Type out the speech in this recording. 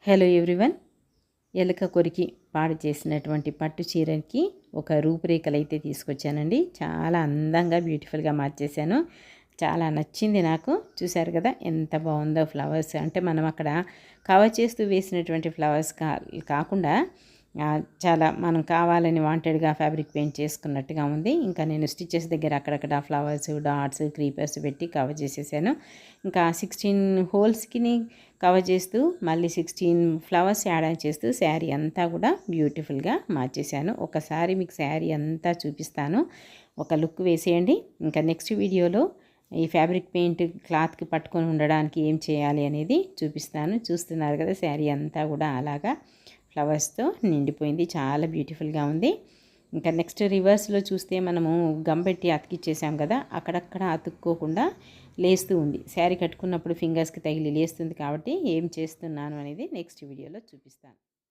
Hello everyone. ఎలుక కొరికి పాడు చేసినటువంటి పట్టు చీరకి ఒక రూపురేఖలు అయితే తీసుకొచ్చానండి. చాలా అందంగా బ్యూటిఫుల్గా మార్చేశాను. చాలా నచ్చింది నాకు. చూశారు కదా ఎంత బాగుందో. ఫ్లవర్స్ అంటే మనం అక్కడ కవర్ చేస్తూ వేసినటువంటి ఫ్లవర్స్ కాకుండా చాలా మనం కావాలని వాంటెడ్గా ఫ్యాబ్రిక్ పెయింట్ చేసుకున్నట్టుగా ఉంది. ఇంకా నేను స్టిచెస్ దగ్గర అక్కడక్కడ ఫ్లవర్స్, డాట్స్, క్రీపర్స్ పెట్టి కవర్ చేసేసాను. ఇంకా 16 హోల్స్కి కవర్ చేస్తూ మళ్ళీ 16 ఫ్లవర్స్ యాడ్ ఆన్ చేస్తూ శారీ అంతా కూడా బ్యూటిఫుల్గా మార్చేశాను. ఒకసారి మీకు శారీ అంతా చూపిస్తాను, ఒక లుక్ వేసేయండి. ఇంకా నెక్స్ట్ వీడియోలో ఈ ఫ్యాబ్రిక్ పెయింట్ క్లాత్కి పట్టుకొని ఉండడానికి ఏం చేయాలి అనేది చూపిస్తాను. చూస్తున్నారు కదా, శారీ అంతా కూడా అలాగా ఫ్లవర్స్తో నిండిపోయింది. చాలా బ్యూటిఫుల్గా ఉంది. ఇంకా నెక్స్ట్ రివర్స్లో చూస్తే మనము గమ్ పెట్టి అతికిచ్చేసాం కదా, అక్కడక్కడ అతుక్కోకుండా లేస్తూ ఉంది. శారీ కట్టుకున్నప్పుడు ఫింగర్స్కి తగిలి లేస్తుంది. కాబట్టి ఏం చేస్తున్నాను అనేది నెక్స్ట్ వీడియోలో చూపిస్తాను.